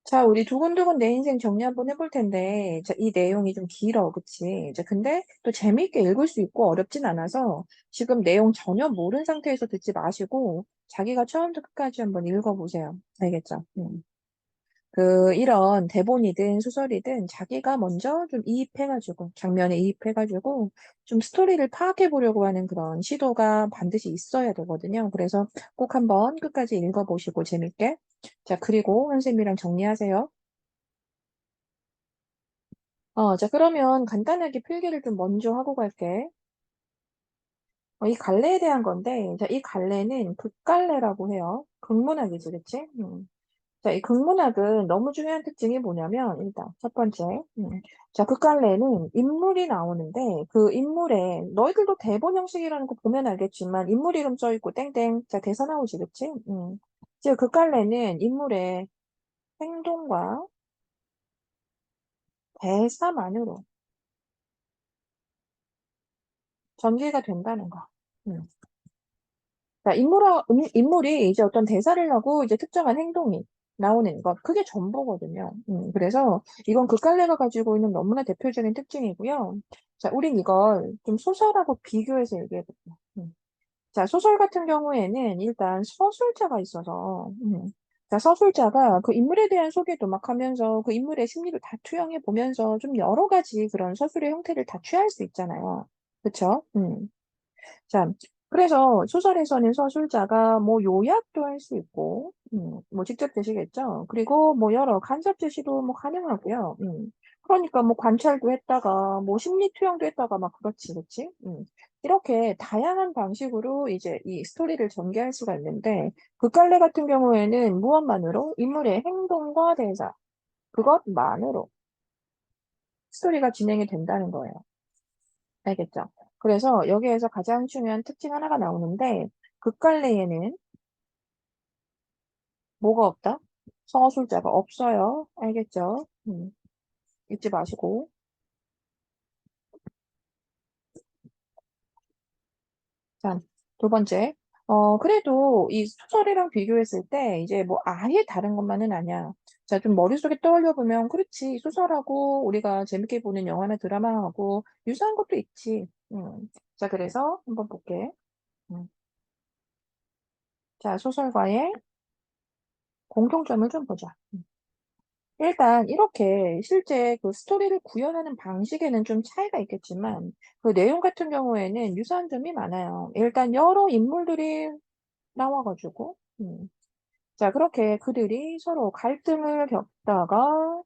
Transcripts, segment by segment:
자, 우리 두근두근 내 인생 정리 한번 해볼 텐데, 자, 이 내용이 좀 길어, 그치? 이제 근데 또 재미있게 읽을 수 있고 어렵진 않아서 지금 내용 전혀 모르는 상태에서 듣지 마시고 자기가 처음부터 끝까지 한번 읽어보세요. 알겠죠? 이런 대본이든 소설이든 자기가 먼저 좀 이입해가지고, 장면에 이입해가지고 좀 스토리를 파악해보려고 하는 그런 시도가 반드시 있어야 되거든요. 그래서 꼭 한번 끝까지 읽어보시고 재밌게. 자, 그리고 선생님이랑 정리하세요. 자, 그러면 간단하게 필기를 좀 먼저 하고 갈게. 이 갈래에 대한 건데, 자, 이 갈래는 극갈래라고 해요. 극문학이지, 그치? 자, 이 극문학은 너무 중요한 특징이 뭐냐면, 일단, 첫 번째, 자, 극갈래는 인물이 나오는데, 그 인물에, 너희들도 대본 형식이라는 거 보면 알겠지만, 인물 이름 써있고, 땡땡, 자, 대사 나오지, 그치? 즉, 극갈래는 인물의 행동과 대사만으로 전개가 된다는 거. 음. 자, 인물이 이제 어떤 대사를 하고 이제 특정한 행동이 나오는 것. 그게 전부거든요. 그래서 이건 극갈래가 가지고 있는 너무나 대표적인 특징이고요. 자, 우린 이걸 좀 소설하고 비교해서 얘기해 볼게요. 자, 소설 같은 경우에는 일단 서술자가 있어서, 자, 서술자가 그 인물에 대한 소개도 막 하면서 그 인물의 심리를 다 투영해 보면서 좀 여러 가지 그런 서술의 형태를 다 취할 수 있잖아요. 그쵸? 자, 그래서 소설에서는 서술자가 뭐 요약도 할 수 있고, 뭐 직접 되시겠죠? 그리고 뭐 여러 간접 제시도 뭐 가능하고요. 그러니까 뭐 관찰도 했다가, 뭐 심리 투영도 했다가 막 그렇지, 그렇지? 이렇게 다양한 방식으로 이제 이 스토리를 전개할 수가 있는데, 극갈래 같은 경우에는 무엇만으로? 인물의 행동과 대사, 그것만으로 스토리가 진행이 된다는 거예요. 알겠죠? 그래서 여기에서 가장 중요한 특징 하나가 나오는데, 극갈래에는 뭐가 없다? 서술자가 없어요. 알겠죠? 잊지 마시고. 자, 두 번째. 그래도 이 소설이랑 비교했을 때 이제 뭐 아예 다른 것만은 아니야. 자, 좀 머릿속에 떠올려 보면, 그렇지. 소설하고 우리가 재밌게 보는 영화나 드라마하고 유사한 것도 있지. 자, 그래서 한번 볼게. 음. 자, 소설과의 공통점을 좀 보자. 일단 이렇게 실제 그 스토리를 구현하는 방식에는 좀 차이가 있겠지만 그 내용 같은 경우에는 유사한 점이 많아요. 일단 여러 인물들이 나와가지고 자 그렇게 그들이 서로 갈등을 겪다가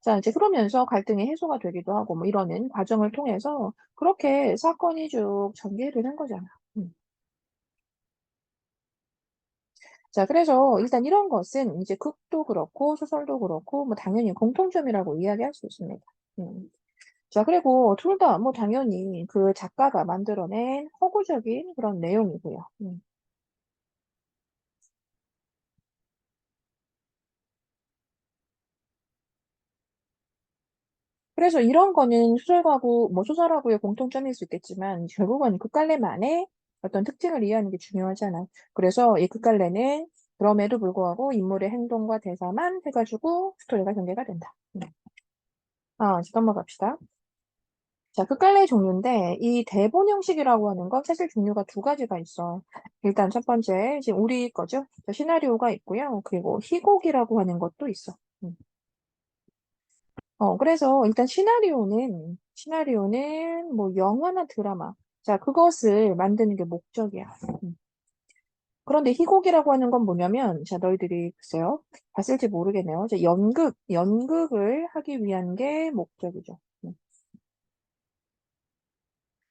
자 이제 그러면서 갈등이 해소가 되기도 하고 뭐 이러는 과정을 통해서 그렇게 사건이 쭉 전개되는 거잖아. 음. 자 그래서 일단 이런 것은 이제 극도 그렇고 소설도 그렇고 뭐 당연히 공통점이라고 이야기할 수 있습니다. 음. 자, 그리고 둘 다 뭐 당연히 그 작가가 만들어낸 허구적인 그런 내용이고요. 그래서 이런 거는 소설하고, 뭐 소설하고의 공통점일 수 있겠지만, 결국은 극갈래만의 어떤 특징을 이해하는 게 중요하잖아. 그래서 이 극갈래는 그럼에도 불구하고 인물의 행동과 대사만 해가지고 스토리가 전개가 된다. 이제 넘어갑시다. 자, 극갈래 종류인데, 이 대본 형식이라고 하는 건 사실 종류가 두 가지가 있어. 일단 첫 번째, 지금 우리 거죠? 자, 시나리오가 있고요. 그리고 희곡이라고 하는 것도 있어. 음. 그래서 일단 시나리오는 뭐 영화나 드라마. 자, 그것을 만드는 게 목적이야. 음. 그런데 희곡이라고 하는 건 뭐냐면, 자, 너희들이 글쎄요. 봤을지 모르겠네요. 자, 연극을 하기 위한 게 목적이죠.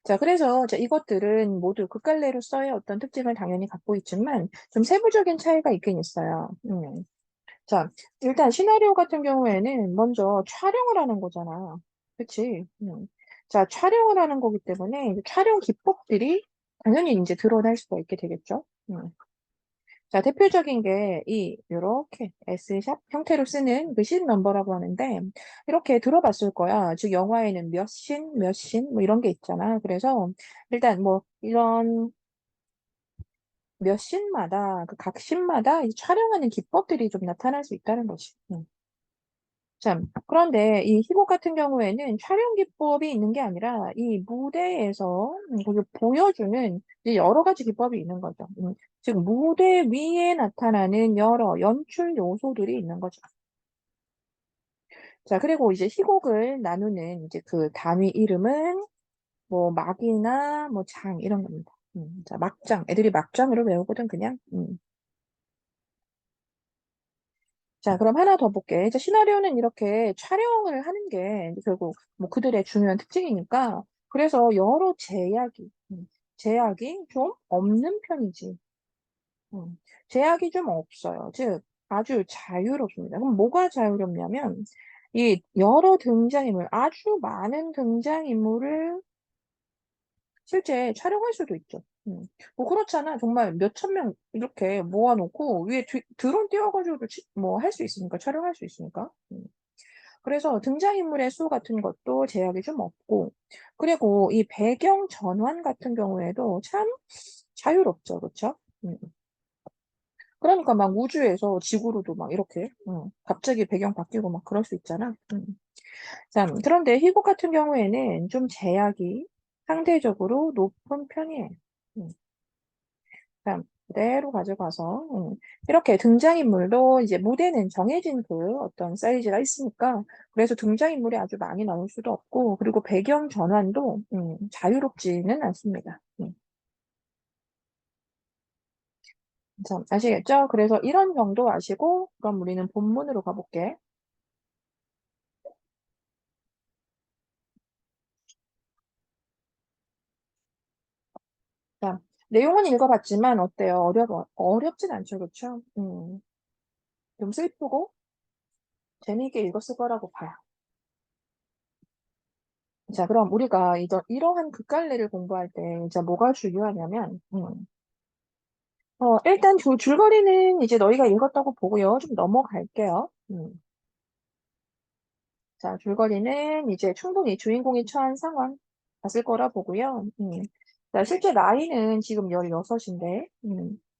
자, 그래서 자, 이것들은 모두 극갈래로서의 어떤 특징을 당연히 갖고 있지만 좀 세부적인 차이가 있긴 있어요. 자, 일단 시나리오 같은 경우에는 먼저 촬영을 하는 거잖아. 그치? 자, 촬영을 하는 거기 때문에 이제 촬영 기법들이 당연히 이제 드러날 수가 있게 되겠죠. 자, 대표적인 게 요렇게 S샵 형태로 쓰는 그 씬 넘버라고 하는데, 이렇게 들어봤을 거야. 즉, 영화에는 몇 씬, 뭐 이런 게 있잖아. 그래서, 일단 뭐, 몇 씬마다, 그 각 씬마다 이 촬영하는 기법들이 좀 나타날 수 있다는 거지. 참, 그런데 이 희곡 같은 경우에는 촬영 기법이 있는 게 아니라 이 무대에서 그걸 보여주는 이제 여러 가지 기법이 있는 거죠. 즉, 무대 위에 나타나는 여러 연출 요소들이 있는 거죠. 자, 그리고 이제 희곡을 나누는 이제 그 단위 이름은 뭐 막이나 뭐 장 이런 겁니다. 자, 막장. 애들이 막장으로 외우거든, 그냥. 자, 그럼 하나 더 볼게. 이제 시나리오는 이렇게 촬영을 하는 게 결국 뭐 그들의 중요한 특징이니까 그래서 여러 제약이 좀 없는 편이지. 제약이 좀 없어요. 즉, 아주 자유롭습니다. 그럼 뭐가 자유롭냐면 이 여러 등장인물, 아주 많은 등장인물을 실제 촬영할 수도 있죠. 뭐 그렇잖아. 정말 몇천 명 이렇게 모아놓고 위에 드론 띄워가지고도 뭐 할 수 있으니까, 촬영할 수 있으니까. 그래서 등장인물의 수 같은 것도 제약이 좀 없고, 그리고 이 배경 전환 같은 경우에도 참 자유롭죠. 그렇죠? 그러니까 막 우주에서 지구로도 막 이렇게 갑자기 배경 바뀌고 막 그럴 수 있잖아. 자, 그런데 희곡 같은 경우에는 좀 제약이 상대적으로 높은 편이에요. 음. 자, 그대로 가져가서 이렇게 등장인물도 이제 무대는 정해진 그 어떤 사이즈가 있으니까 그래서 등장인물이 아주 많이 나올 수도 없고 그리고 배경 전환도 자유롭지는 않습니다. 자, 아시겠죠? 그래서 이런 정도 아시고 그럼 우리는 본문으로 가볼게. 자, 내용은 읽어봤지만 어때요? 어렵진 않죠, 그렇죠? 좀 슬프고 재미있게 읽었을 거라고 봐요. 자, 그럼 우리가 이러한 극갈래를 공부할 때 이제 뭐가 중요하냐면, 일단 줄거리는 이제 너희가 읽었다고 보고요. 좀 넘어갈게요. 자, 줄거리는 이제 충분히 주인공이 처한 상황 봤을 거라 보고요. 자, 실제 나이는 지금 16인데,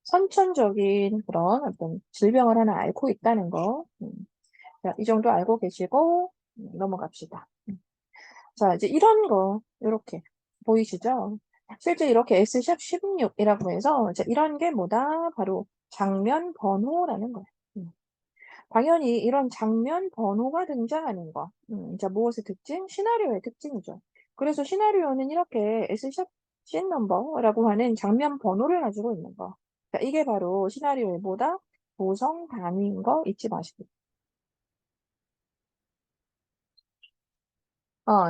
선천적인 그런 어떤 질병을 하나 앓고 있다는 거. 자, 이 정도 알고 계시고, 넘어갑시다. 자, 이제 이런 거, 이렇게 보이시죠? 실제 이렇게 S샵 16이라고 해서 이제 이런 게 뭐다? 바로 장면 번호라는 거예요. 당연히 이런 장면 번호가 등장하는 거. 자, 무엇의 특징? 시나리오의 특징이죠. 그래서 시나리오는 이렇게 S샵 씬 넘버라고 하는 장면 번호를 가지고 있는 거. 자, 이게 바로 시나리오의 뭐다? 구성 단위인 거 잊지 마시고.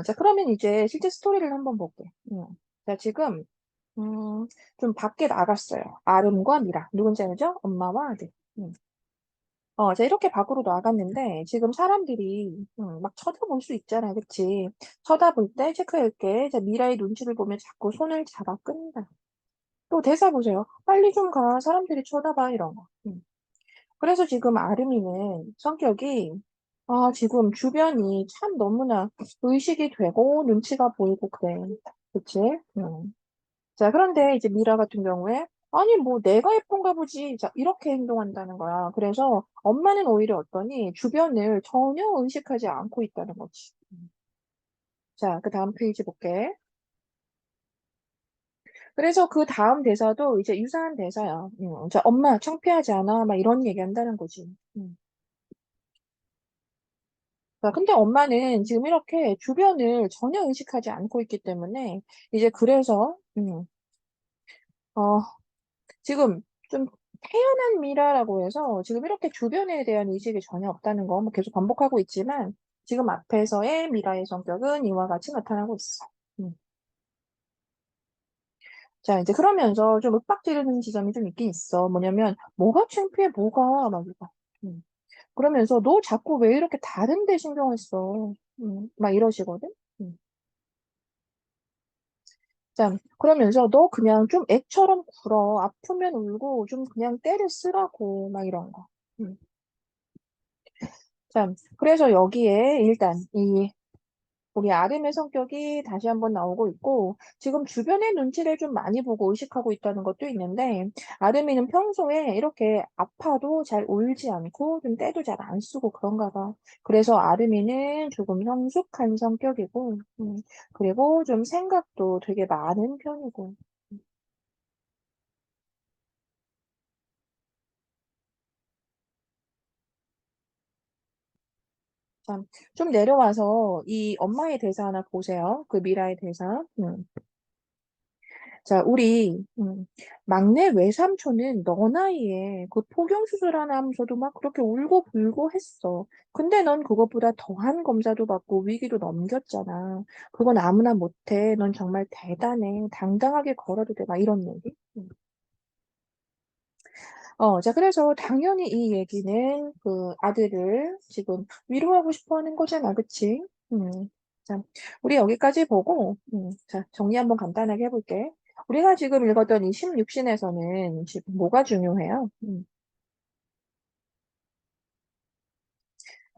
자, 그러면 이제 실제 스토리를 한번 볼게. 자, 지금, 좀 밖에 나갔어요. 아름과 미라. 누군지 알죠? 엄마와 아들. 자, 이렇게 밖으로 나갔는데, 지금 사람들이, 막 쳐다볼 수 있잖아. 그치? 쳐다볼 때 체크할 게, 자, 미라의 눈치를 보면 자꾸 손을 잡아 끈다. 또 대사 보세요. 빨리 좀 가. 사람들이 쳐다봐. 이런 거. 그래서 지금 아름이는 성격이, 지금 주변이 참 너무나 의식이 되고 눈치가 보이고 그래. 그치? 자, 그런데 이제 미라 같은 경우에, 아니, 뭐, 내가 예쁜가 보지. 자, 이렇게 행동한다는 거야. 그래서 엄마는 오히려 어떠니, 주변을 전혀 의식하지 않고 있다는 거지. 자, 그 다음 페이지 볼게. 그래서 그 다음 대사도 이제 유사한 대사야. 자, 엄마, 창피하지 않아? 막 이런 얘기 한다는 거지. 자, 근데 엄마는 지금 이렇게 주변을 전혀 의식하지 않고 있기 때문에, 이제 그래서, 어, 지금 좀 태어난 미라라고 해서 지금 이렇게 주변에 대한 의식이 전혀 없다는 거 뭐 계속 반복하고 있지만 지금 앞에서의 미라의 성격은 이와 같이 나타나고 있어. 음. 자, 이제 그러면서 좀 윽박지르는 지점이 좀 있긴 있어. 뭐냐면, 뭐가 창피해, 뭐가, 막 이거. 음. 그러면서 너 자꾸 왜 이렇게 다른 데 신경을 써? 막 이러시거든? 음. 자, 그러면서 너 그냥 좀 애처럼 굴어. 아프면 울고 좀 그냥 때를 쓰라고. 막 이런 거. 음. 자, 그래서 여기에 일단 이 우리 아름의 성격이 다시 한번 나오고 있고, 지금 주변의 눈치를 좀 많이 보고 의식하고 있다는 것도 있는데, 아름이는 평소에 이렇게 아파도 잘 울지 않고, 좀 때도 잘 안 쓰고 그런가 봐. 그래서 아름이는 조금 성숙한 성격이고, 그리고 좀 생각도 되게 많은 편이고. 자, 좀 내려와서 이 엄마의 대사 하나 보세요. 그 미라의 대사. 자, 우리 막내 외삼촌은 너 나이에 그 포경 수술 하나 하면서도 막 그렇게 울고 불고 했어. 근데 넌 그것보다 더한 검사도 받고 위기도 넘겼잖아. 그건 아무나 못해. 넌 정말 대단해. 당당하게 걸어도 돼. 막 이런 얘기. 자, 그래서 당연히 이 얘기는 그 아들을 지금 위로하고 싶어 하는 거잖아. 그치? 자, 우리 여기까지 보고, 자, 정리 한번 간단하게 해볼게. 우리가 지금 읽었던 이 16신에서는 지금 뭐가 중요해요?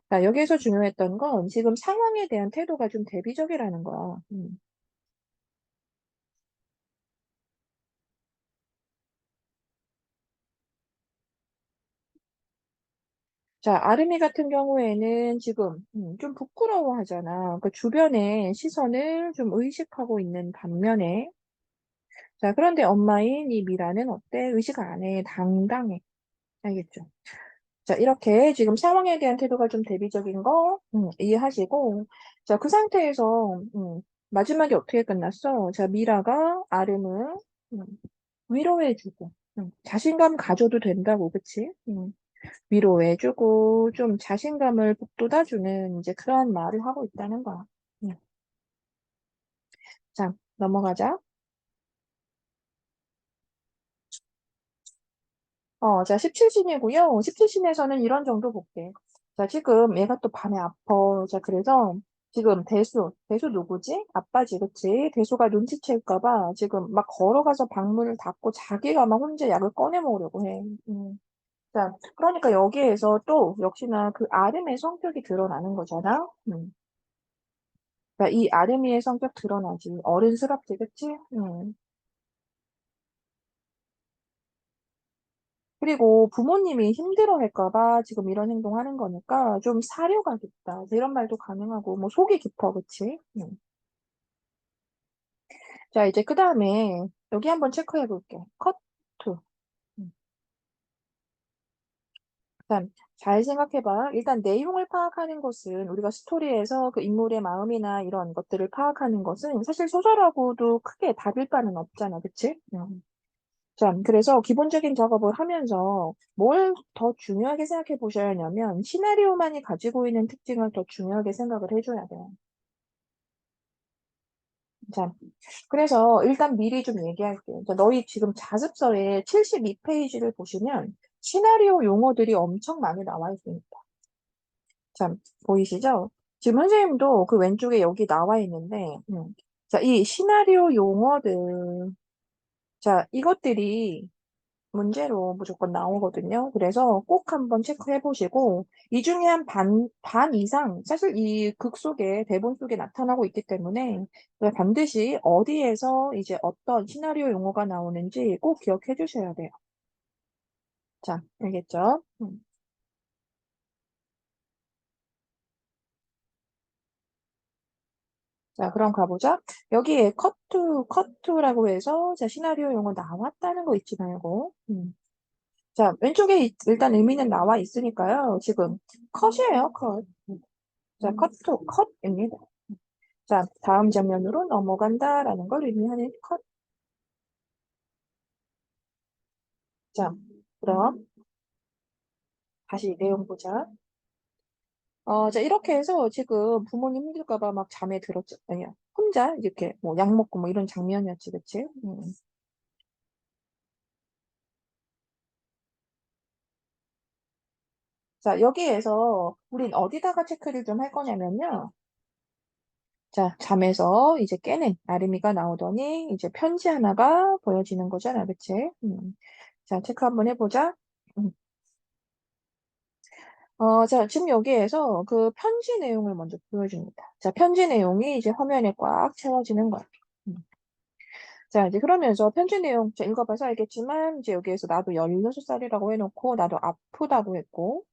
자, 여기에서 중요했던 건 지금 상황에 대한 태도가 좀 대비적이라는 거야. 자, 아름이 같은 경우에는 지금 좀 부끄러워하잖아. 그 주변의 시선을 좀 의식하고 있는 반면에 자, 그런데 엄마인 이 미라는 어때? 의식 안 해. 당당해. 알겠죠? 자, 이렇게 지금 상황에 대한 태도가 좀 대비적인 거 이해하시고, 자, 그 상태에서 마지막에 어떻게 끝났어? 자, 미라가 아름을 음, 위로해주고, 자신감 가져도 된다고, 그치? 위로해주고, 좀 자신감을 북돋아주는 이제 그러한 말을 하고 있다는 거야. 음. 자, 넘어가자. 자, 17신이고요. 17신에서는 이런 정도 볼게. 자, 지금 얘가 또 밤에 아파. 자, 그래서 지금 대수 누구지? 아빠지, 그치? 대수가 눈치챌까 봐 지금 막 걸어가서 방문을 닫고 자기가 막 혼자 약을 꺼내 먹으려고 해. 자, 그러니까 여기에서 또 역시나 그 아름의 성격이 드러나는 거잖아. 자, 이 아름이의 성격 드러나지. 어른스럽지, 그치? 그리고 부모님이 힘들어할까 봐 지금 이런 행동하는 거니까 좀 사려가 깊다. 이런 말도 가능하고, 뭐 속이 깊어, 그치? 자, 이제 그 다음에 여기 한번 체크해 볼게. 컷 투. 음. 일단 잘 생각해봐. 일단 내용을 파악하는 것은 우리가 스토리에서 그 인물의 마음이나 이런 것들을 파악하는 것은 사실 소설하고도 크게 다를 바는 없잖아, 그치? 자, 그래서 기본적인 작업을 하면서 뭘 더 중요하게 생각해 보셔야 하냐면 시나리오만이 가지고 있는 특징을 더 중요하게 생각을 해줘야 돼요. 자, 그래서 일단 미리 좀 얘기할게요. 자, 너희 지금 자습서의 72페이지를 보시면 시나리오 용어들이 엄청 많이 나와 있습니다. 자, 보이시죠? 지금 선생님도 그 왼쪽에 여기 나와 있는데, 자, 이 시나리오 용어들, 자, 이것들이 문제로 무조건 나오거든요. 그래서 꼭 한번 체크해 보시고, 이 중에 한 반 이상, 사실 이 극 속에, 대본 속에 나타나고 있기 때문에, 반드시 어디에서 이제 어떤 시나리오 용어가 나오는지 꼭 기억해 주셔야 돼요. 자, 알겠죠? 자, 그럼 가보자. 여기에 컷투라고 해서, 자, 시나리오 용어 나왔다는 거 잊지 말고, 자, 왼쪽에 일단 의미는 나와 있으니까요. 지금 컷이에요, 컷. 자, 컷입니다. 자, 다음 장면으로 넘어간다라는 걸 의미하는 컷. 자, 그럼 다시 내용 보자. 자, 이렇게 해서 지금 부모님 힘들까 봐 막 잠에 들었죠. 아니야. 혼자 이렇게 뭐 약 먹고 뭐 이런 장면이었지, 그치? 자, 여기에서 우린 어디다가 체크를 좀 할 거냐면요. 자, 잠에서 이제 깨는 아름이가 나오더니 이제 편지 하나가 보여지는 거잖아, 그치? 자, 체크 한번 해보자. 음. 자, 지금 여기에서 그 편지 내용을 먼저 보여줍니다. 자, 편지 내용이 이제 화면에 꽉 채워지는 거야. 음. 자, 이제 그러면서 편지 내용, 자, 읽어봐서 알겠지만, 이제 여기에서 나도 16살이라고 해놓고, 나도 아프다고 했고,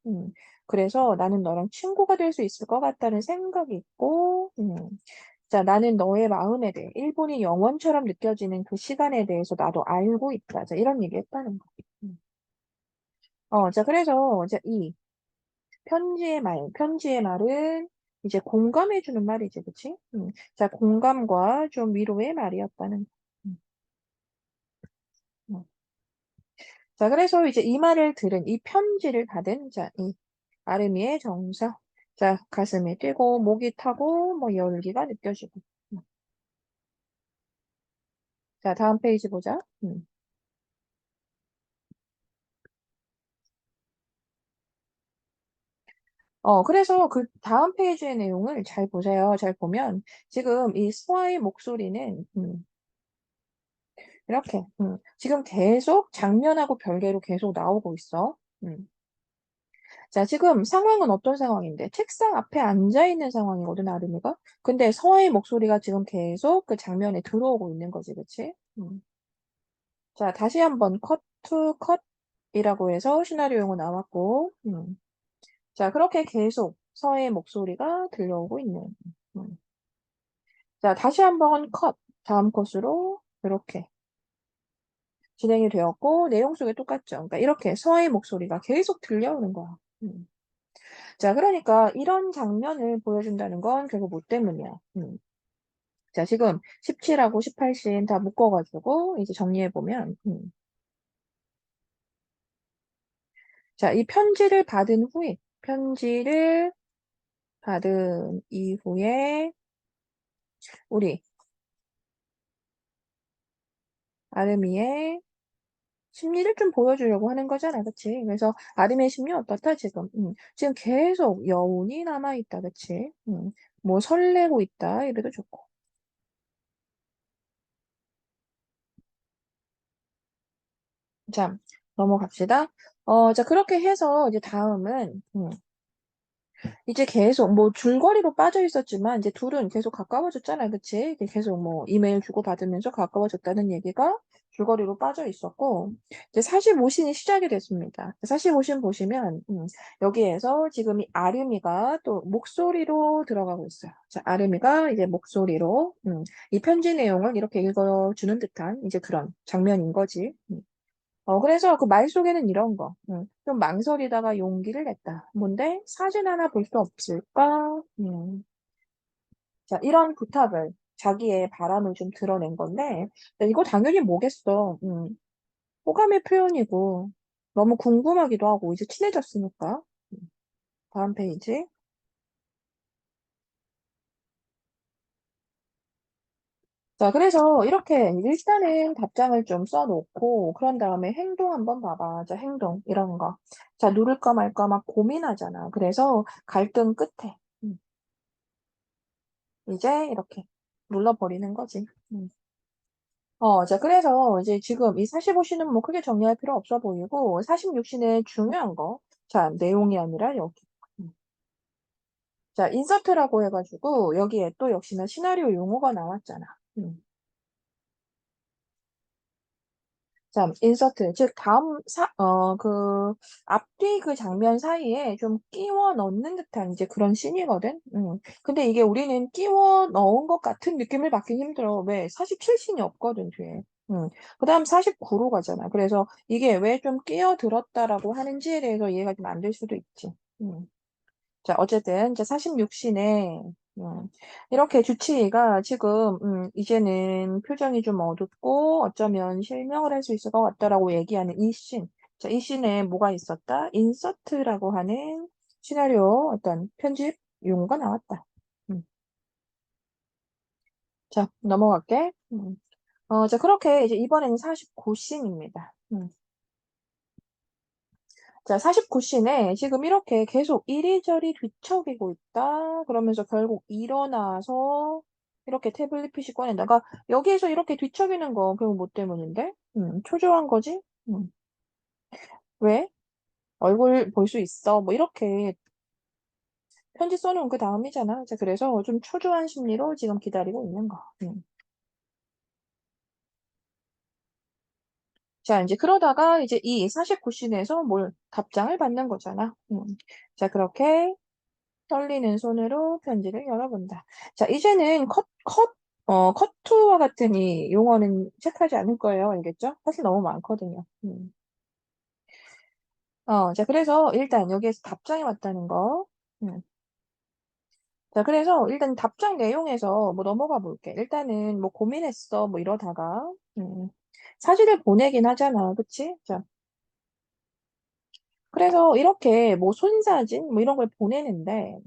그래서 나는 너랑 친구가 될 수 있을 것 같다는 생각이 있고, 자, 나는 너의 마음에 대해, 일본이 영원처럼 느껴지는 그 시간에 대해서 나도 알고 있다. 자, 이런 얘기 했다는 거. 음. 자, 그래서 이제 이 편지의 말은 이제 공감해주는 말이지, 그치? 자, 공감과 좀 위로의 말이었다는 거. 음, 음. 자, 그래서 이제 이 말을 들은, 이 편지를 받은, 자, 이 아르미의 정서. 자, 가슴이 뛰고, 목이 타고, 뭐, 열기가 느껴지고. 음. 자, 다음 페이지 보자. 그래서 그 다음 페이지의 내용을 잘 보세요. 잘 보면, 지금 이 스와의 목소리는, 이렇게, 지금 계속 장면하고 별개로 계속 나오고 있어. 자, 지금 상황은 어떤 상황인데? 책상 앞에 앉아 있는 상황이거든, 아름이가. 근데 서아의 목소리가 지금 계속 그 장면에 들어오고 있는 거지, 그치? 자, 다시 한번 컷 투 컷이라고 해서 시나리오 용어 나왔고, 자, 그렇게 계속 서의 목소리가 들려오고 있는. 음. 자, 다시 한번 컷. 다음 컷으로 이렇게 진행이 되었고, 내용 속에 똑같죠. 그러니까 이렇게 서의 목소리가 계속 들려오는 거야. 자, 그러니까 이런 장면을 보여준다는 건 결국 뭐 때문이야. 자, 지금 17하고 18씬 다 묶어가지고 이제 정리해보면, 자, 이 편지를 받은 이후에 우리 아르미의 심리를 좀 보여주려고 하는 거잖아, 그치? 그래서 아르미의 심리 어떻다, 지금? 지금 계속 여운이 남아있다, 그치? 뭐 설레고 있다, 이래도 좋고. 자, 넘어갑시다. 자, 그렇게 해서 이제 다음은, 이제 계속 뭐 줄거리로 빠져 있었지만 이제 둘은 계속 가까워졌잖아, 그치? 이게 계속 뭐 이메일 주고받으면서 가까워졌다는 얘기가 줄거리로 빠져 있었고 이제 45신이 시작이 됐습니다. 45신 보시면 여기에서 지금 이 아르미가 또 목소리로 들어가고 있어요. 자, 아르미가 이제 목소리로 이 편지 내용을 이렇게 읽어주는 듯한 이제 그런 장면인 거지. 그래서 그 말 속에는 이런 거, 좀 망설이다가 용기를 냈다. 뭔데? 사진 하나 볼 수 없을까? 자, 이런 부탁을, 자기의 바람을 좀 드러낸 건데, 이거 당연히 뭐겠어. 호감의 표현이고, 너무 궁금하기도 하고, 이제 친해졌으니까. 음, 다음 페이지. 자, 그래서 이렇게 일단은 답장을 좀 써놓고, 그런 다음에 행동 한번 봐봐. 자, 행동, 이런 거. 자, 누를까 말까 막 고민하잖아. 그래서 갈등 끝에, 이제 이렇게 눌러버리는 거지. 자, 그래서 이제 지금 이 45시는 뭐 크게 정리할 필요 없어 보이고, 46시는 중요한 거. 자, 내용이 아니라 여기. 음. 자, 인서트라고 해가지고, 여기에 또 역시나 시나리오 용어가 나왔잖아. 자, 인서트. 즉, 앞뒤 그 장면 사이에 좀 끼워 넣는 듯한 이제 그런 씬이거든. 근데 이게 우리는 끼워 넣은 것 같은 느낌을 받기 힘들어. 왜? 47씬이 없거든, 뒤에. 그 다음 49로 가잖아. 그래서 이게 왜 좀 끼어들었다라고 하는지에 대해서 이해가 좀 안 될 수도 있지. 음. 자, 어쨌든, 이제 46신에, 이렇게 주치의가 지금, 이제는 표정이 좀 어둡고, 어쩌면 실명을 할 수 있을 것 같다라고 얘기하는 이 씬. 자, 이 씬에 뭐가 있었다? 인서트라고 하는 시나리오 어떤 편집 용어가 나왔다. 음. 자, 넘어갈게. 자, 그렇게 이제 이번에는 49신입니다. 자, 49씬에 지금 이렇게 계속 이리저리 뒤척이고 있다. 그러면서 결국 일어나서 이렇게 태블릿 PC 꺼낸다가 여기에서 이렇게 뒤척이는 거 결국 뭐 때문인데? 초조한 거지? 왜? 얼굴 볼 수 있어. 뭐 이렇게 편지 써놓은 그 다음이잖아. 자, 그래서 좀 초조한 심리로 지금 기다리고 있는 거. 자, 이제 그러다가 이제 이 49씬에서 뭘 답장을 받는 거잖아. 자, 그렇게 떨리는 손으로 편지를 열어본다. 자, 이제는 컷투와 같은 이 용어는 체크하지 않을 거예요. 알겠죠? 사실 너무 많거든요. 자, 그래서 일단 여기에서 답장이 왔다는 거. 음. 자, 그래서 일단 답장 내용에서 뭐 넘어가 볼게. 일단은 뭐 고민했어. 뭐 이러다가, 사진을 보내긴 하잖아. 그치? 자, 그래서 이렇게 뭐 손사진 뭐 이런 걸 보내는데,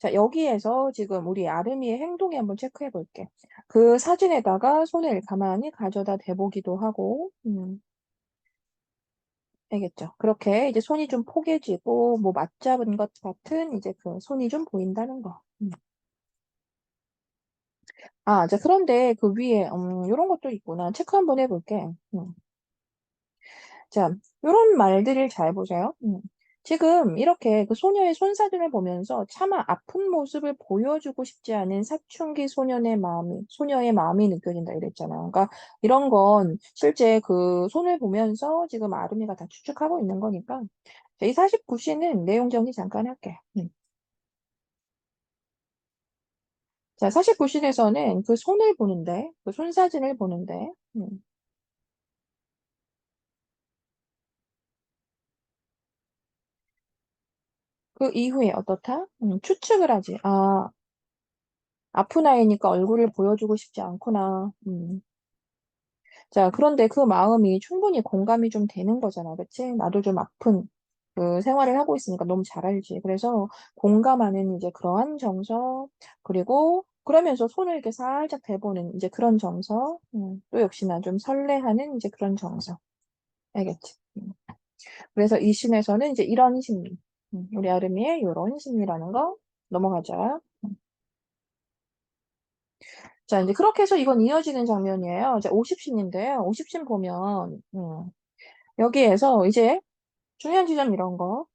자, 여기에서 지금 우리 아름이의 행동에 한번 체크해 볼게. 그 사진에다가 손을 가만히 가져다 대보기도 하고, 알겠죠? 그렇게 이제 손이 좀 포개지고, 뭐 맞잡은 것 같은 이제 그 손이 좀 보인다는 거. 아, 자, 그런데 그 위에, 요런 것도 있구나. 체크 한번 해볼게. 자, 요런 말들을 잘 보세요. 지금 이렇게 그 소녀의 손사진을 보면서 차마 아픈 모습을 보여주고 싶지 않은 사춘기 소녀의 마음이 느껴진다 이랬잖아. 그러니까 이런 건 실제 그 손을 보면서 지금 아름이가 다 추측하고 있는 거니까. 자, 이 49시는 내용 정리 잠깐 할게. 자, 49시에서는 그 손을 보는데, 그 손사진을 보는데, 그 이후에 어떻다? 추측을 하지. 아, 아픈 아이니까 얼굴을 보여주고 싶지 않구나. 자, 그런데 그 마음이 충분히 공감이 좀 되는 거잖아. 그치? 나도 좀 아픈 그 생활을 하고 있으니까 너무 잘 알지. 그래서 공감하는 이제 그러한 정서, 그리고 그러면서 손을 이렇게 살짝 대보는 이제 그런 정서, 또 역시나 좀 설레하는 이제 그런 정서. 알겠지? 그래서 이 신에서는 이제 이런 심리, 우리 아름이의 이런 심리라는 거 넘어가자. 자, 이제 그렇게 해서 이건 이어지는 장면이에요. 이제 50신인데요. 50신 보면, 여기에서 이제 중요한 지점 이런 거,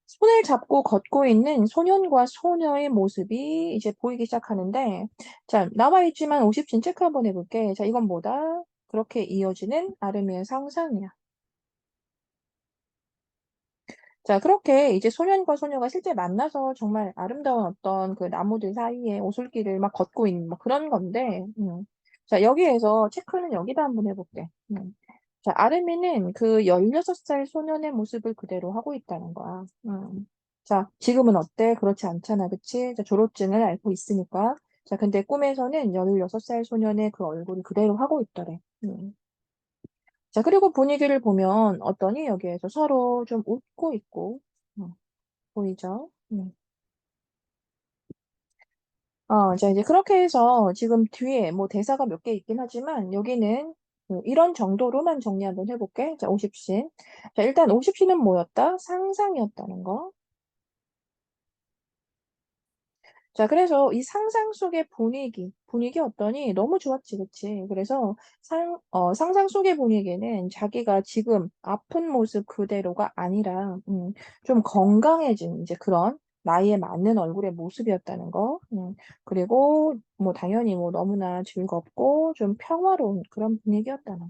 손을 잡고 걷고 있는 소년과 소녀의 모습이 이제 보이기 시작하는데, 자, 나와 있지만 50신 체크 한번 해볼게. 자, 이건 뭐다? 그렇게 이어지는 아름이의 상상이야. 자, 그렇게 이제 소년과 소녀가 실제 만나서 정말 아름다운 어떤 그 나무들 사이에 오솔길을 막 걷고 있는 뭐 그런 건데, 자, 여기에서 체크는 여기다 한번 해볼게. 자, 아르미는 그 16살 소년의 모습을 그대로 하고 있다는 거야. 자, 지금은 어때? 그렇지 않잖아. 그치? 자, 졸업증을 앓고 있으니까. 자, 근데 꿈에서는 16살 소년의 그 얼굴을 그대로 하고 있더래. 자, 그리고 분위기를 보면 어떠니? 여기에서 서로 좀 웃고 있고, 보이죠? 자, 이제 그렇게 해서 지금 뒤에 뭐 대사가 몇 개 있긴 하지만 여기는 이런 정도로만 정리 한번 해볼게. 자, 50신. 자, 일단 50신은 뭐였다? 상상이었다는 거. 자, 그래서 이 상상 속의 분위기 어떠니? 너무 좋았지, 그치? 그래서 상상 속의 분위기는 자기가 지금 아픈 모습 그대로가 아니라, 좀 건강해진 이제 그런 나이에 맞는 얼굴의 모습이었다는 거. 그리고 뭐 당연히 뭐 너무나 즐겁고 좀 평화로운 그런 분위기였다는 거.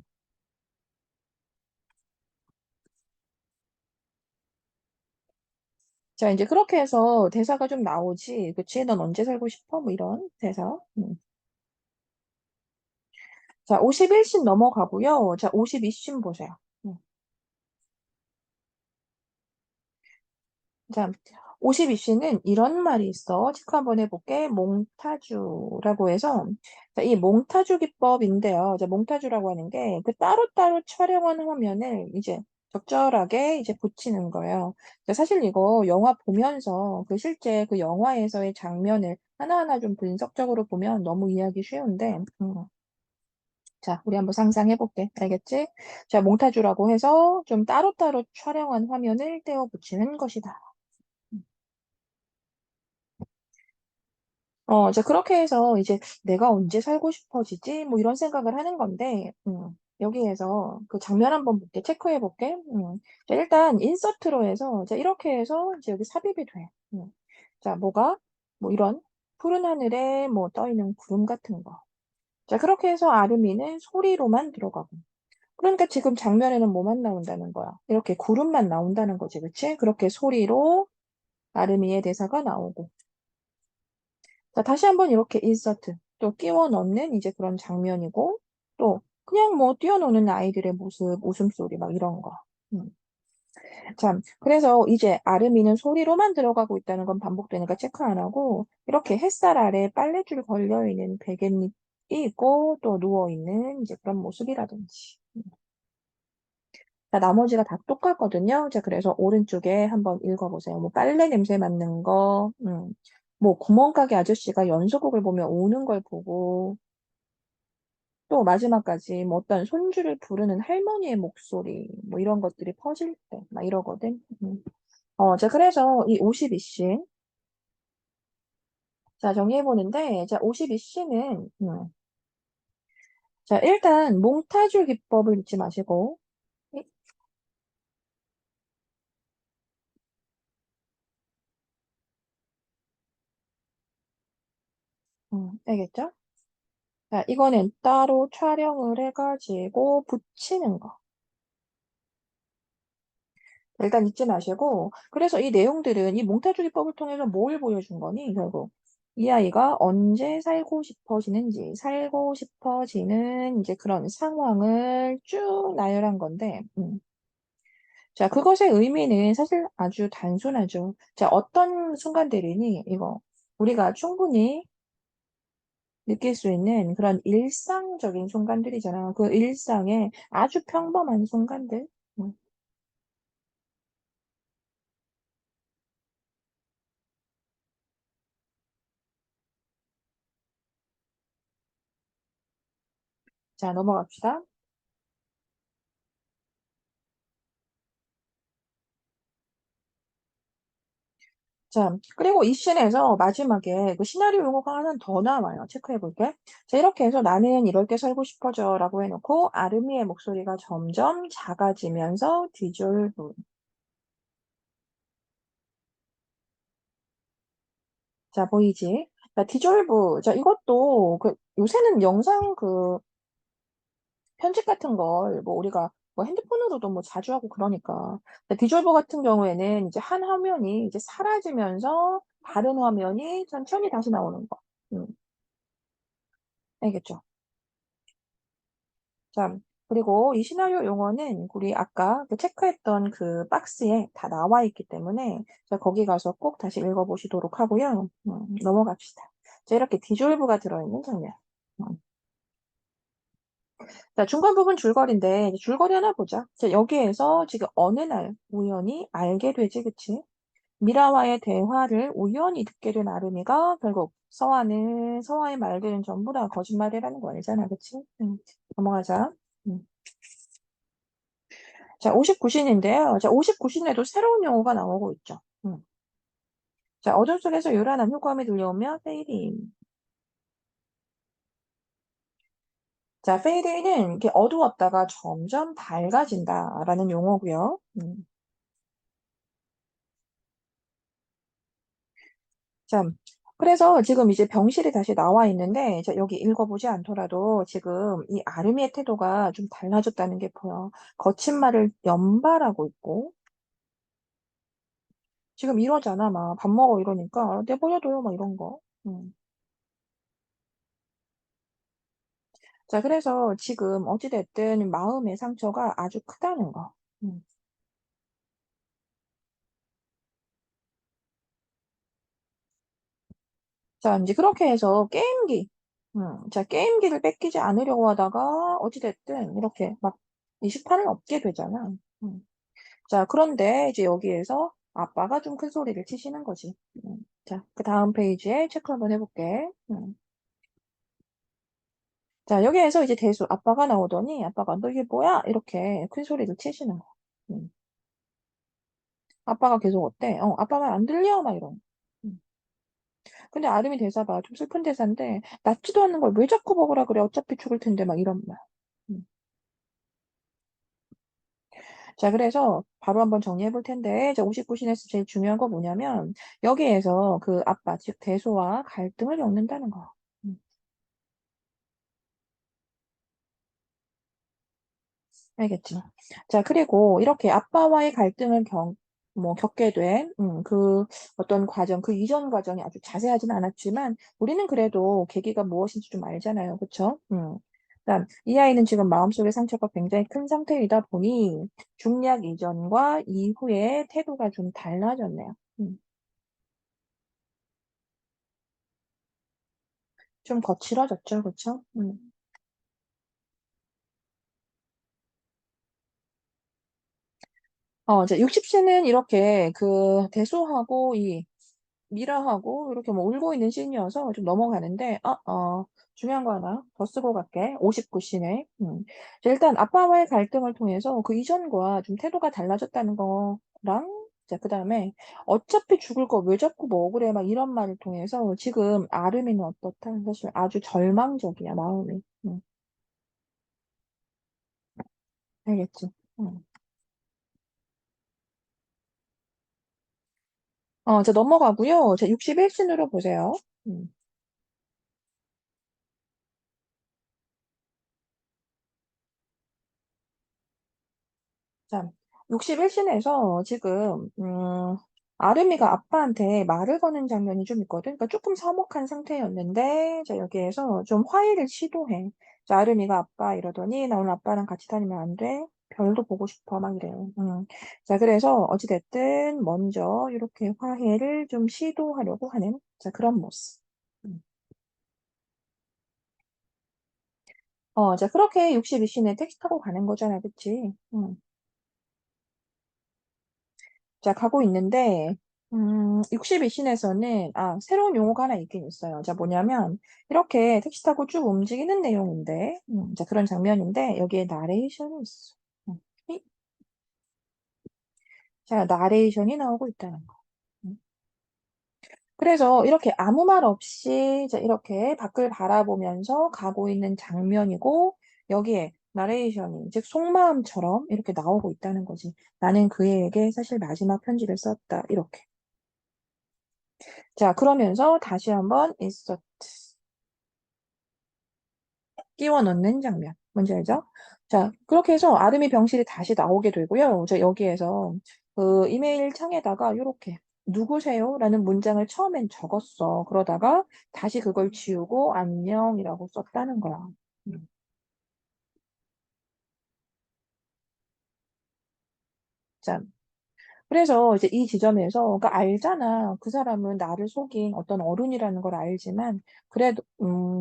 자, 이제 그렇게 해서 대사가 좀 나오지. 그치? 넌 언제 살고 싶어? 뭐 이런 대사. 자, 51신 넘어가고요. 자, 52신 보세요. 음. 자, 52신은 이런 말이 있어. 체크 한번 해볼게. 몽타주라고 해서, 자, 이 몽타주 기법인데요. 자, 몽타주라고 하는 게 그 따로따로 촬영한 화면을 이제 적절하게 이제 붙이는 거예요. 자, 사실 이거 영화 보면서 그 실제 그 영화에서의 장면을 하나하나 좀 분석적으로 보면 너무 이해하기 쉬운데, 자, 우리 한번 상상해볼게. 알겠지? 자, 몽타주라고 해서 좀 따로따로 촬영한 화면을 떼어 붙이는 것이다. 자, 그렇게 해서 이제 내가 언제 살고 싶어지지? 뭐 이런 생각을 하는 건데, 여기에서 그 장면 한번 볼게. 체크해 볼게. 자, 일단 인서트로 해서 자, 이렇게 해서 이제 여기 삽입이 돼. 자, 뭐가 뭐 이런 푸른 하늘에 뭐 떠 있는 구름 같은 거. 자, 그렇게 해서 아르미는 소리로만 들어가고. 그러니까 지금 장면에는 뭐만 나온다는 거야. 이렇게 구름만 나온다는 거지, 그치? 그렇게 소리로 아르미의 대사가 나오고. 자, 다시 한번 이렇게 인서트 또 끼워 넣는 이제 그런 장면이고 또 그냥 뭐 뛰어노는 아이들의 모습, 웃음소리 막 이런 거. 음. 참, 그래서 이제 아르미는 소리로만 들어가고 있다는 건 반복되니까 체크 안 하고 이렇게 햇살 아래 빨래줄 걸려 있는 베갯잎이 있고 또 누워 있는 이제 그런 모습이라든지. 자, 나머지가 다 똑같거든요. 자, 그래서 오른쪽에 한번 읽어보세요. 뭐 빨래 냄새 맡는 거, 뭐 구멍가게 아저씨가 연소곡을 보며 우는 걸 보고 또 마지막까지 뭐 어떤 손주를 부르는 할머니의 목소리 뭐 이런 것들이 퍼질 때 막 이러거든. 자, 그래서 이 52씬 자, 정리해보는데 자, 52씬은 자, 일단 몽타주 기법을 잊지 마시고 이- 알겠죠? 자, 이거는 따로 촬영을 해가지고 붙이는 거. 일단 잊지 마시고, 그래서 이 내용들은 이 몽타주기법을 통해서 뭘 보여준 거니, 결국. 이 아이가 언제 살고 싶어지는지, 살고 싶어지는 이제 그런 상황을 쭉 나열한 건데, 자, 그것의 의미는 사실 아주 단순하죠. 자, 어떤 순간들이니, 이거. 우리가 충분히 느낄 수 있는 그런 일상적인 순간들이잖아. 그 일상의 아주 평범한 순간들. 음. 자, 넘어갑시다. 자, 그리고 이 씬에서 마지막에 그 시나리오 용어가 하나 더 나와요. 체크해 볼게. 자, 이렇게 해서 나는 이럴 때 살고 싶어져 라고 해놓고 아르미의 목소리가 점점 작아지면서 뒤졸브. 자, 보이지? 자, 디졸브. 자, 이것도 그 요새는 영상 그 편집 같은 걸 뭐 우리가 뭐 핸드폰으로도 뭐 자주 하고 그러니까. 디졸브 같은 경우에는 이제 한 화면이 이제 사라지면서 다른 화면이 천천히 다시 나오는 거. 음, 알겠죠? 자, 그리고 이 시나리오 용어는 우리 아까 그 체크했던 그 박스에 다 나와 있기 때문에 자, 거기 가서 꼭 다시 읽어보시도록 하고요. 넘어갑시다. 자, 이렇게 디졸브가 들어있는 장면. 음. 자, 중간 부분 줄거리인데 이제 줄거리 하나 보자. 자, 여기에서 지금 어느 날 우연히 알게 되지, 그치? 미라와의 대화를 우연히 듣게 된 아름이가 결국 서화의 말들은 전부 다 거짓말이라는 거 알잖아, 그치? 넘어가자. 음. 자, 59신인데요. 자, 59신에도 새로운 용어가 나오고 있죠. 자, 어둠 속에서 요란한 효과음이 들려오며 페이드인. 자, 페이드인은 이렇게 어두웠다가 점점 밝아진다라는 용어고요. 자, 그래서 지금 이제 병실이 다시 나와 있는데, 자, 여기 읽어보지 않더라도 지금 이 아르미의 태도가 좀 달라졌다는 게 보여. 거친 말을 연발하고 있고, 지금 이러잖아. 막 밥 먹어 이러니까 내버려둬요. 막 이런 거. 음. 자, 그래서 지금 어찌됐든 마음의 상처가 아주 크다는 거. 음. 자, 이제 그렇게 해서 게임기. 자, 게임기를 뺏기지 않으려고 하다가 어찌됐든 이렇게 막 이식판을 얻게 되잖아. 음. 자, 그런데 이제 여기에서 아빠가 좀 큰 소리를 치시는 거지. 자, 그 다음 페이지에 체크 한번 해볼게. 자, 여기에서 이제 대수, 아빠가 나오더니 아빠가 너 이게 뭐야? 이렇게 큰 소리를 치시는 거. 음. 아빠가 계속 어때? 아빠 말 안 들려? 막 이런. 음. 근데 아름이 대사가 좀 슬픈 대사인데 낫지도 않는 걸 왜 자꾸 먹으라 그래? 어차피 죽을 텐데 막 이런 말. 음. 자, 그래서 바로 한번 정리해 볼 텐데, 자, 59신에서 제일 중요한 거 뭐냐면, 여기에서 그 아빠, 즉, 대소와 갈등을 겪는다는 거. 음, 알겠지? 자, 그리고 이렇게 아빠와의 갈등을 겪게 된, 그 어떤 과정, 그 이전 과정이 아주 자세하진 않았지만, 우리는 그래도 계기가 무엇인지 좀 알잖아요. 그쵸? 그다음, 이 아이는 지금 마음속의 상처가 굉장히 큰 상태이다 보니, 중략 이전과 이후의 태도가 좀 달라졌네요. 좀 거칠어졌죠. 그쵸? 이제 60세는 이렇게 그 대소하고 이 미라하고 이렇게 뭐 울고 있는 씬이어서 좀 넘어가는데, 중요한 거 하나 더 쓰고 갈게. 59씬에. 자, 일단 아빠와의 갈등을 통해서 그 이전과 좀 태도가 달라졌다는 거랑, 자, 그 다음에 어차피 죽을 거 왜 자꾸 먹으래 막 이런 말을 통해서 지금 아름이는 어떻다? 사실 아주 절망적이야, 마음이. 알겠지? 음. 자, 넘어가고요. 자, 61씬으로 보세요. 음. 자, 61씬에서 지금, 아름이가 아빠한테 말을 거는 장면이 좀 있거든. 그러니까 조금 서먹한 상태였는데, 자, 여기에서 좀 화해를 시도해. 자, 아름이가 아빠 이러더니, 나 오늘 아빠랑 같이 다니면 안 돼? 별도 보고 싶어. 막 이래요. 자, 그래서 어찌됐든, 먼저 이렇게 화해를 좀 시도하려고 하는, 자, 그런 모습. 음. 자, 그렇게 62씬에 택시 타고 가는 거잖아. 그치? 자, 가고 있는데, 62씬에서는, 새로운 용어가 하나 있긴 있어요. 자, 뭐냐면, 이렇게 택시 타고 쭉 움직이는 내용인데, 자, 그런 장면인데, 여기에 나레이션이 있어. 음, 이- 자, 나레이션이 나오고 있다는 거. 음. 그래서 이렇게 아무 말 없이, 자, 이렇게 밖을 바라보면서 가고 있는 장면이고, 여기에 나레이션이, 즉, 속마음처럼 이렇게 나오고 있다는 거지. 나는 그에게 사실 마지막 편지를 썼다. 이렇게. 자, 그러면서 다시 한번 인서트 끼워 넣는 장면. 뭔지 알죠? 자, 그렇게 해서 아름이 병실이 다시 나오게 되고요. 자, 여기에서 그 이메일 창에다가 이렇게 누구세요? 라는 문장을 처음엔 적었어. 그러다가 다시 그걸 지우고 안녕이라고 썼다는 거야. 음. 자, 그래서 이제 이 지점에서, 그러니까 알잖아. 그 사람은 나를 속인 어떤 어른이라는 걸 알지만,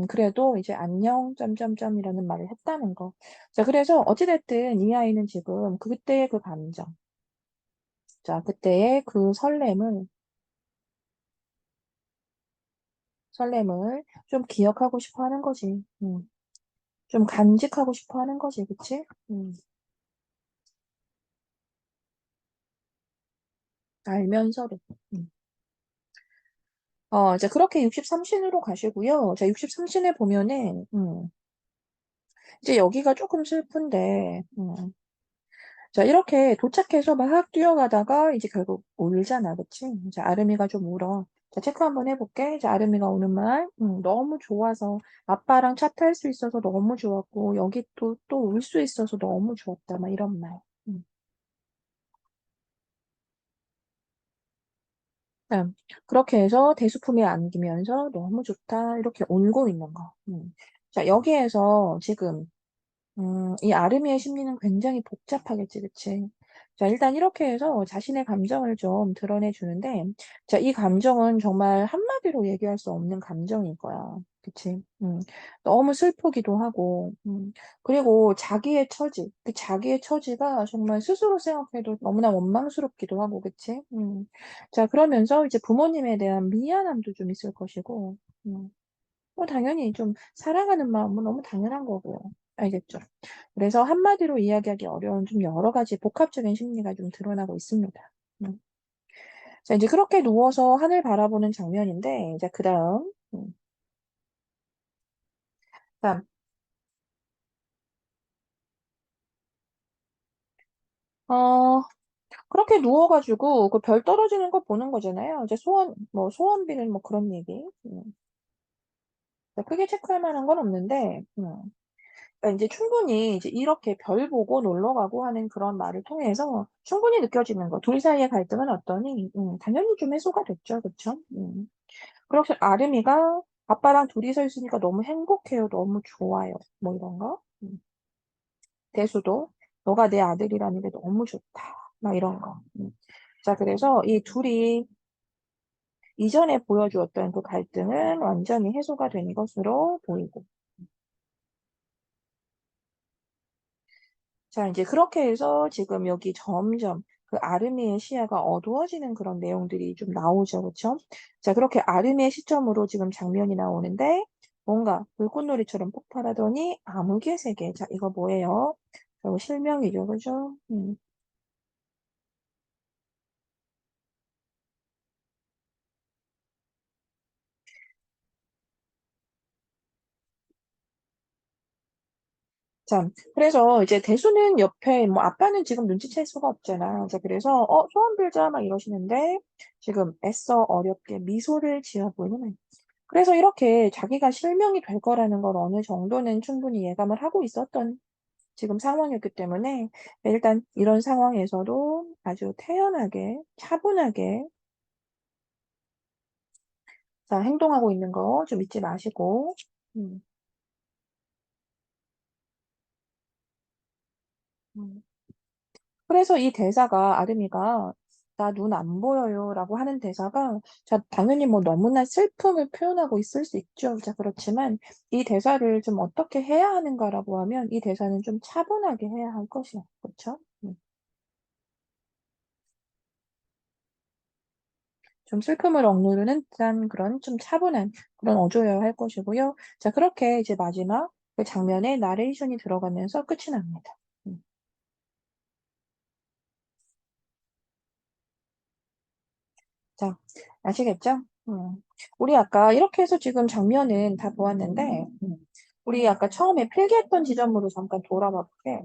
그래도 이제 안녕, 점점점이라는 말을 했다는 거. 자, 그래서 어찌됐든 이 아이는 지금 그때의 그 감정, 자, 그때의 그 설렘을 좀 기억하고 싶어 하는 거지. 좀 간직하고 싶어 하는 거지. 그치? 알면서도. 음. 이제 그렇게 63신으로 가시고요. 자, 63신에 보면은, 이제 여기가 조금 슬픈데, 자, 이렇게 도착해서 막 뛰어가다가 이제 결국 울잖아, 그치? 이제 아름이가 좀 울어. 자, 체크 한번 해볼게. 이제 아름이가 오는 말, 너무 좋아서, 아빠랑 차 탈 수 있어서 너무 좋았고, 여기 또 울 수 있어서 너무 좋았다, 막 이런 말. 음. 음. 그렇게 해서 대수품에 안기면서 너무 좋다, 이렇게 울고 있는 거. 자, 여기에서 지금 이 아르미의 심리는 굉장히 복잡하겠지, 그치? 자, 일단 이렇게 해서 자신의 감정을 좀 드러내 주는데, 자, 이 감정은 정말 한마디로 얘기할 수 없는 감정일 거야. 그치? 너무 슬프기도 하고, 그리고 자기의 처지, 그 자기의 처지가 정말 스스로 생각해도 너무나 원망스럽기도 하고, 그치? 자, 그러면서 이제 부모님에 대한 미안함도 좀 있을 것이고, 음. 뭐 당연히 좀 사랑하는 마음은 너무 당연한 거고요. 알겠죠? 그래서 한마디로 이야기하기 어려운 좀 여러 가지 복합적인 심리가 좀 드러나고 있습니다. 음. 자, 이제 그렇게 누워서 하늘 바라보는 장면인데, 이제 그 다음, 다음, 어, 그렇게 누워가지고 그 별 떨어지는 거 보는 거잖아요. 이제 소원 비는 뭐 그런 얘기. 크게 체크할 만한 건 없는데, 그러니까 이제 충분히 이제 이렇게 별 보고 놀러 가고 하는 그런 말을 통해서 충분히 느껴지는 거. 둘 사이의 갈등은 어떠니? 당연히 좀 해소가 됐죠. 그쵸? 그렇게 아름이가 아빠랑 둘이서 있으니까 너무 행복해요. 너무 좋아요. 뭐 이런 거. 대수도 너가 내 아들이라는 게 너무 좋다. 막 이런 거. 자, 그래서 이 둘이 이전에 보여주었던 그 갈등은 완전히 해소가 된 것으로 보이고. 자, 이제 그렇게 해서 지금 여기 점점 그 아르미의 시야가 어두워지는 그런 내용들이 좀 나오죠. 그쵸? 자, 그렇게 아르미의 시점으로 지금 장면이 나오는데 뭔가 불꽃놀이처럼 폭발하더니 암흑의 세계. 자, 이거 뭐예요? 이거 실명이죠. 그죠? 자, 그래서 이제 대수는 옆에, 뭐, 아빠는 지금 눈치챌 수가 없잖아. 자, 그래서, 소원 빌자, 막 이러시는데, 지금 애써 어렵게 미소를 지어 보이는. 그래서 이렇게 자기가 실명이 될 거라는 걸 어느 정도는 충분히 예감을 하고 있었던 지금 상황이었기 때문에, 일단 이런 상황에서도 아주 태연하게, 차분하게, 자, 행동하고 있는 거 좀 잊지 마시고, 음, 음. 그래서 이 대사가 아름이가 나 눈 안 보여요 라고 하는 대사가 자 당연히 뭐 너무나 슬픔을 표현하고 있을 수 있죠. 자 그렇지만 이 대사를 좀 어떻게 해야 하는가라고 하면 이 대사는 좀 차분하게 해야 할 것이야. 그렇죠? 좀 슬픔을 억누르는 듯한 그런 좀 차분한 그런 어조여야 할 것이고요. 자 그렇게 이제 마지막 그 장면에 나레이션이 들어가면서 끝이 납니다. 음. 자, 아시겠죠? 우리 아까 이렇게 해서 지금 장면은 다 보았는데, 우리 아까 처음에 필기했던 지점으로 잠깐 돌아가 볼게.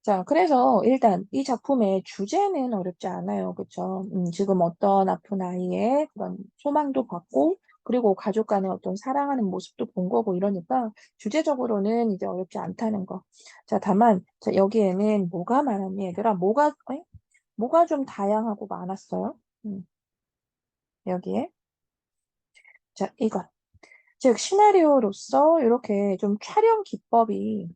자, 그래서 일단 이 작품의 주제는 어렵지 않아요. 그쵸? 지금 어떤 아픈 아이의 그런 소망도 봤고, 그리고 가족 간의 어떤 사랑하는 모습도 본 거고 이러니까 주제적으로는 이제 어렵지 않다는 거. 자, 다만, 자, 여기에는 뭐가 많았니, 얘들아? 뭐가 좀 다양하고 많았어요? 여기에. 자, 이것. 즉, 시나리오로서 이렇게 좀 촬영 기법이,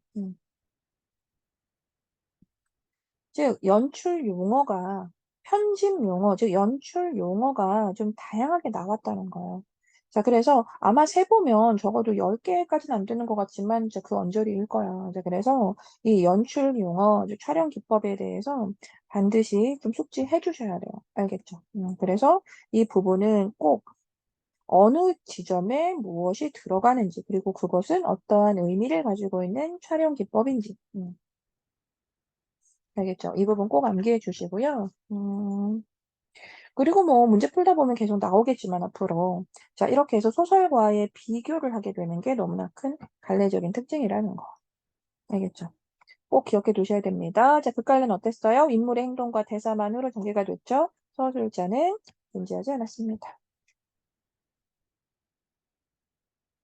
즉, 연출 용어가, 편집 용어, 즉, 연출 용어가 좀 다양하게 나왔다는 거예요. 자, 그래서 아마 세보면 적어도 10개까지는 안 되는 것 같지만, 이제 그 언저리일 거야. 이제 그래서 이 연출 용어, 즉, 촬영 기법에 대해서 반드시 좀 숙지해 주셔야 돼요. 알겠죠? 그래서 이 부분은 꼭 어느 지점에 무엇이 들어가는지, 그리고 그것은 어떠한 의미를 가지고 있는 촬영 기법인지. 알겠죠? 이 부분 꼭 암기해 주시고요. 그리고 뭐 문제 풀다 보면 계속 나오겠지만 앞으로. 자, 이렇게 해서 소설과의 비교를 하게 되는 게 너무나 큰 갈래적인 특징이라는 거. 알겠죠? 꼭 기억해 두셔야 됩니다. 자, 극갈래는 어땠어요? 인물의 행동과 대사만으로 전개가 됐죠? 서술자는 존재하지 않았습니다.